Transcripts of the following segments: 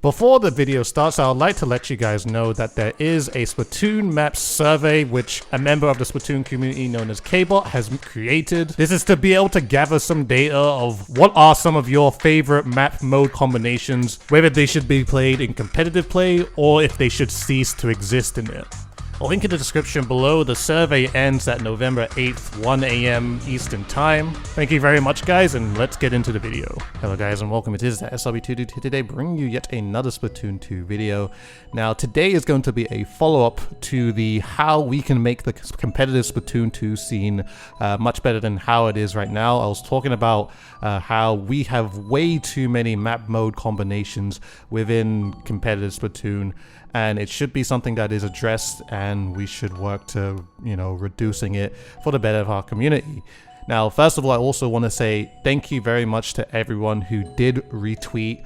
Before the video starts, I would like to let you guys know that there is a Splatoon maps survey which a member of the Splatoon community known as Kbot has created. This is to be able to gather some data of what are some of your favorite map mode combinations, whether they should be played in competitive play or if they should cease to exist in it. A link in the description below. The survey ends at November 8th, 1 AM Eastern Time. Thank you very much, guys, and let's get into the video. Hello, guys, and welcome. It is ThatSrb2DUDE here today, bringing you yet another Splatoon 2 video. Now, today is going to be a follow-up to the how we can make the competitive Splatoon 2 scene much better than how it is right now. I was talking about how we have way too many map mode combinations within competitive Splatoon, and it should be something that is addressed, and we should work to, reducing it for the better of our community. Now, first of all, I also want to say thank you very much to everyone who did retweet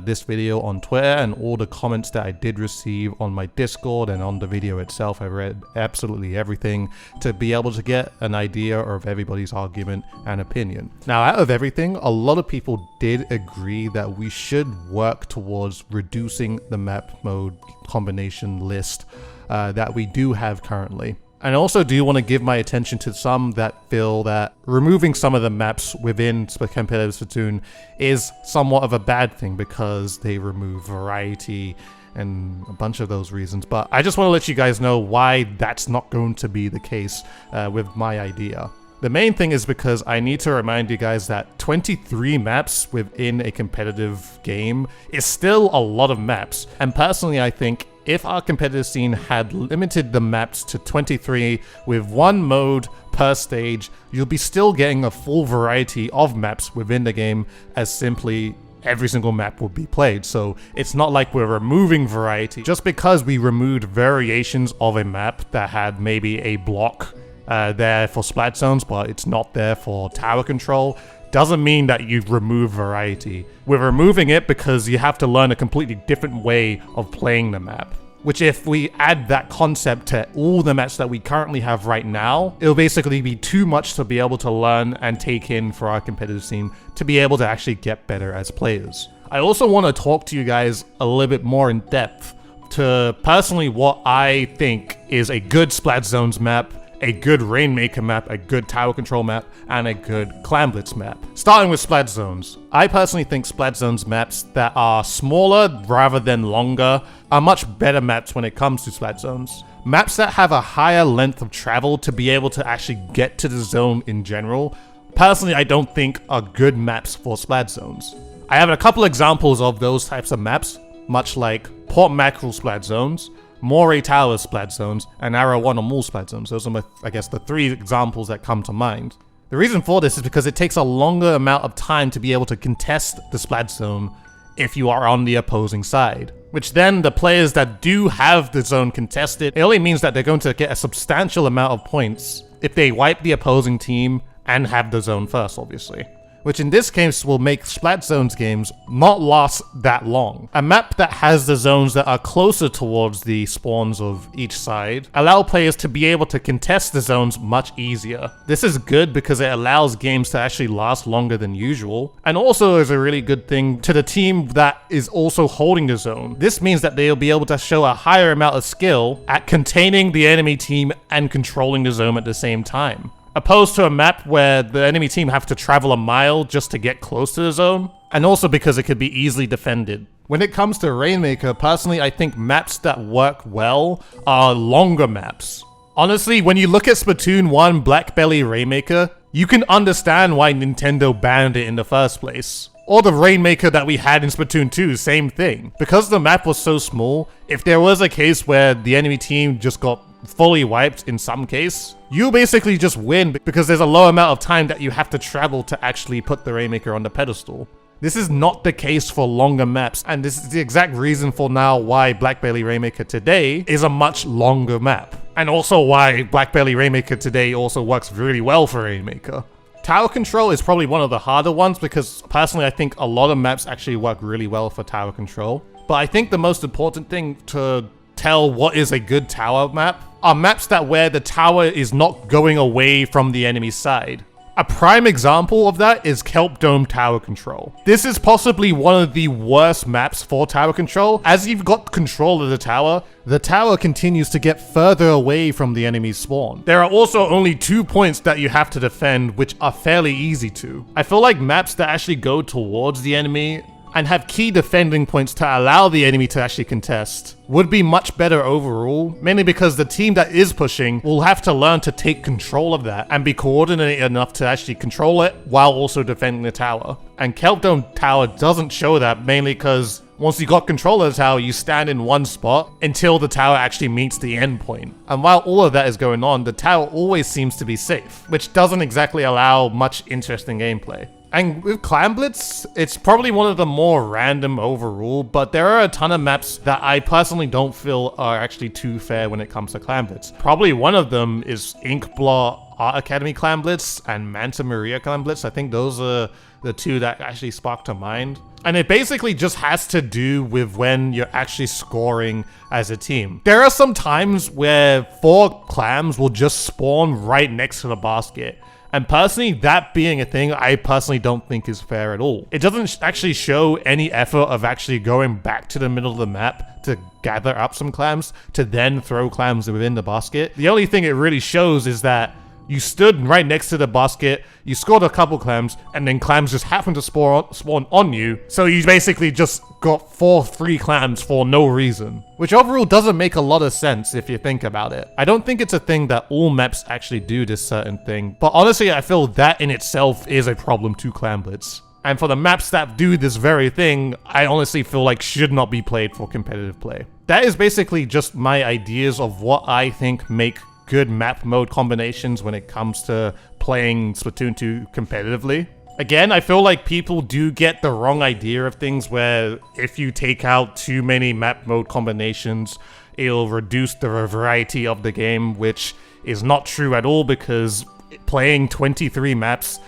this video on Twitter and all the comments that I did receive on my Discord and on the video itself. I read absolutely everything to be able to get an idea of everybody's argument and opinion. Now, out of everything, a lot of people did agree that we should work towards reducing the map mode combination list that we do have currently. And I also do want to give my attention to some that feel that removing some of the maps within competitive Splatoon is somewhat of a bad thing because they remove variety and a bunch of those reasons. But I just want to let you guys know why that's not going to be the case with my idea. The main thing is because I need to remind you guys that 23 maps within a competitive game is still a lot of maps. And personally, I think if our competitive scene had limited the maps to 23 with one mode per stage, you'll be still getting a full variety of maps within the game, as simply every single map will be played. So it's not like we're removing variety. Just because we removed variations of a map that had maybe a block there for Splat Zones, but it's not there for tower control, doesn't mean that you've removed variety. We're removing it because you have to learn a completely different way of playing the map. Which, if we add that concept to all the maps that we currently have right now, it'll basically be too much to be able to learn and take in for our competitive scene to be able to actually get better as players. I also want to talk to you guys a little bit more in depth to personally what I think is a good Splat Zones map, a good Rainmaker map, a good tower control map, and a good Clan Blitz map. Starting with Splat Zones. I personally think Splat Zones maps that are smaller rather than longer are much better maps when it comes to Splat Zones. Maps that have a higher length of travel to be able to actually get to the zone in general, personally I don't think are good maps for Splat Zones. I have a couple examples of those types of maps, much like Port Mackerel Splat Zones, Moray Tower Splat Zones, and Arrow 1 or Mall Splat Zones. Those are I guess the three examples that come to mind. The reason for this is because it takes a longer amount of time to be able to contest the Splat Zone if you are on the opposing side. Which then, the players that do have the zone contested, it only means that they're going to get a substantial amount of points if they wipe the opposing team and have the zone first, obviously. Which in this case will make Splat Zones games not last that long. A map that has the zones that are closer towards the spawns of each side allow players to be able to contest the zones much easier. This is good because it allows games to actually last longer than usual, and also is a really good thing to the team that is also holding the zone. This means that they'll be able to show a higher amount of skill at containing the enemy team and controlling the zone at the same time, opposed to a map where the enemy team have to travel a mile just to get close to the zone, and also because it could be easily defended. When it comes to Rainmaker, personally I think maps that work well are longer maps. Honestly, when you look at Splatoon 1 Black Belly Rainmaker, you can understand why Nintendo banned it in the first place. Or the Rainmaker that we had in Splatoon 2, same thing. Because the map was so small, if there was a case where the enemy team just got fully wiped in some case, you basically just win because there's a low amount of time that you have to travel to actually put the Rainmaker on the pedestal. This is not the case for longer maps, and this is the exact reason for now why Black Belly Rainmaker today is a much longer map. And also why Black Belly Rainmaker today also works really well for Rainmaker. Tower control is probably one of the harder ones because personally I think a lot of maps actually work really well for tower control. But I think the most important thing to tell what is a good tower map are maps that where the tower is not going away from the enemy side. A prime example of that is Kelp Dome Tower Control. This is possibly one of the worst maps for tower control. As you've got control of the tower continues to get further away from the enemy's spawn. There are also only 2 points that you have to defend, which are fairly easy to. I feel like maps that actually go towards the enemy and have key defending points to allow the enemy to actually contest would be much better overall, mainly because the team that is pushing will have to learn to take control of that and be coordinated enough to actually control it while also defending the tower. And Kelp Dome Tower doesn't show that, mainly because once you got control of the tower, you stand in one spot until the tower actually meets the end point. And while all of that is going on, the tower always seems to be safe, which doesn't exactly allow much interesting gameplay. And with Clan Blitz, it's probably one of the more random overall, but there are a ton of maps that I personally don't feel are actually too fair when it comes to Clan Blitz. Probably one of them is Inkblot Art Academy Clan Blitz and Manta Maria Clan Blitz. I think those are the two that actually spark to mind. And it basically just has to do with when you're actually scoring as a team. There are some times where 4 clams will just spawn right next to the basket. And personally, that being a thing, I personally don't think is fair at all. It doesn't actually show any effort of actually going back to the middle of the map to gather up some clams, to then throw clams within the basket. The only thing it really shows is that you stood right next to the basket, you scored a couple clams, and then clams just happened to spawn on you, so you basically just got 4 free clams for no reason. Which overall doesn't make a lot of sense if you think about it. I don't think it's a thing that all maps actually do this certain thing, but honestly I feel that in itself is a problem to Clan Blitz. And for the maps that do this very thing, I honestly feel like should not be played for competitive play. That is basically just my ideas of what I think make good map mode combinations when it comes to playing Splatoon 2 competitively. Again, I feel like people do get the wrong idea of things where if you take out too many map mode combinations, it'll reduce the variety of the game, which is not true at all, because playing 23 maps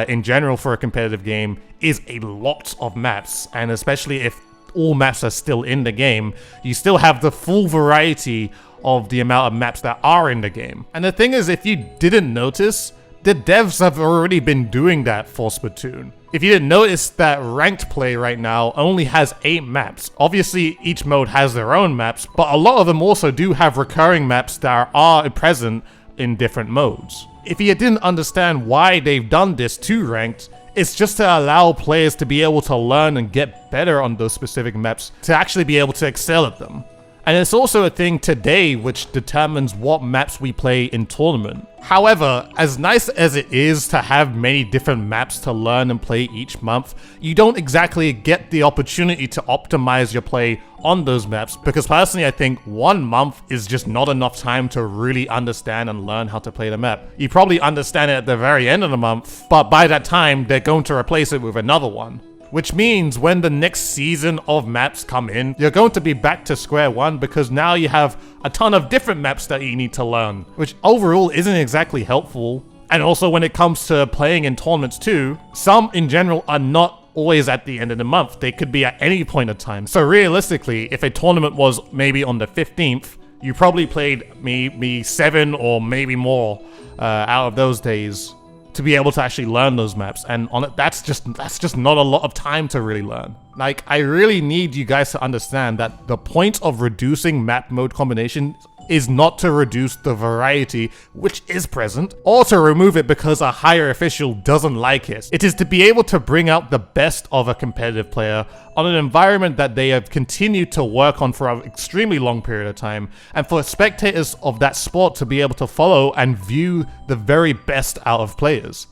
in general for a competitive game is a lot of maps, and especially if all maps are still in the game, you still have the full variety of the amount of maps that are in the game. And the thing is, if you didn't notice, the devs have already been doing that for Splatoon. If you didn't notice that ranked play right now only has 8 maps. Obviously, each mode has their own maps, but a lot of them also do have recurring maps that are present in different modes. If you didn't understand why they've done this to ranked, it's just to allow players to be able to learn and get better on those specific maps to actually be able to excel at them. And it's also a thing today which determines what maps we play in tournament. However, as nice as it is to have many different maps to learn and play each month, you don't exactly get the opportunity to optimize your play on those maps, because personally I think 1 month is just not enough time to really understand and learn how to play the map. You probably understand it at the very end of the month, but by that time they're going to replace it with another one. Which means when the next season of maps come in, you're going to be back to square one, because now you have a ton of different maps that you need to learn, which overall isn't exactly helpful. And also when it comes to playing in tournaments too, some in general are not always at the end of the month. They could be at any point of time. So realistically, if a tournament was maybe on the 15th, you probably played maybe 7 or maybe more out of those days to be able to actually learn those maps, and on it, that's just not a lot of time to really learn. Like, I really need you guys to understand that the point of reducing map mode combination is not to reduce the variety, which is present, or to remove it because a higher official doesn't like it. It is to be able to bring out the best of a competitive player on an environment that they have continued to work on for an extremely long period of time, and for spectators of that sport to be able to follow and view the very best out of players.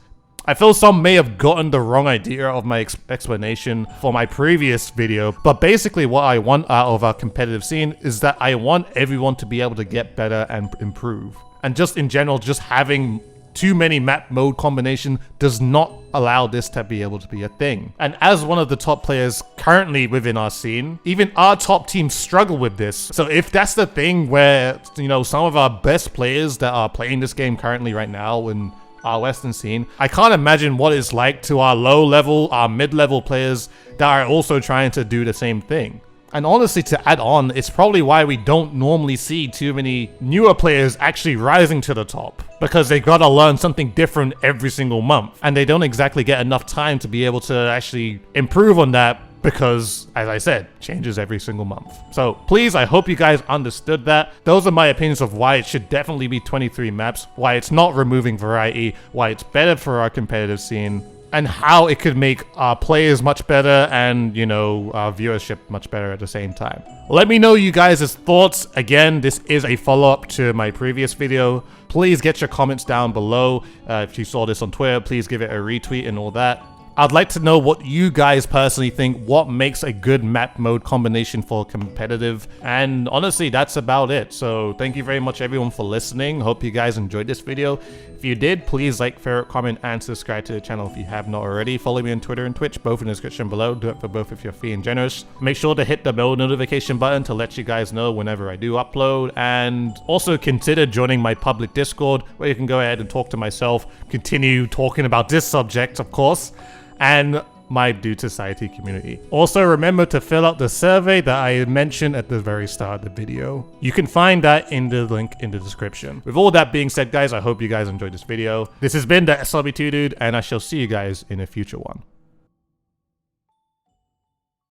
I feel some may have gotten the wrong idea of my explanation for my previous video, but basically what I want out of our competitive scene is that I want everyone to be able to get better and improve. And just in general, just having too many map mode combination does not allow this to be able to be a thing. And as one of the top players currently within our scene, even our top teams struggle with this. So if that's the thing where, you know, some of our best players that are playing this game currently right now in our Western scene, I can't imagine what it's like to our low level, our mid-level players that are also trying to do the same thing. And honestly, to add on, it's probably why we don't normally see too many newer players actually rising to the top, because they gotta learn something different every single month, and they don't exactly get enough time to be able to actually improve on that, because, as I said, changes every single month. So please, I hope you guys understood that. Those are my opinions of why it should definitely be 23 maps, why it's not removing variety, why it's better for our competitive scene, and how it could make our players much better and, you know, our viewership much better at the same time. Let me know you guys' thoughts. Again, this is a follow-up to my previous video. Please get your comments down below. If you saw this on Twitter, please give it a retweet and all that. I'd like to know what you guys personally think, what makes a good map mode combination for competitive, and honestly, that's about it. So thank you very much everyone for listening. Hope you guys enjoyed this video. If you did, please like, favorite, comment, and subscribe to the channel if you have not already. Follow me on Twitter and Twitch, both in the description below. Do it for both if you're free and generous. Make sure to hit the bell notification button to let you guys know whenever I do upload, and also consider joining my public Discord, where you can go ahead and talk to myself, continue talking about this subject, of course, and my Dude Society community. Also, remember to fill out the survey that I mentioned at the very start of the video. You can find that in the link in the description. With all that being said, guys, I hope you guys enjoyed this video. This has been ThatSrb2DUDE, and I shall see you guys in a future one.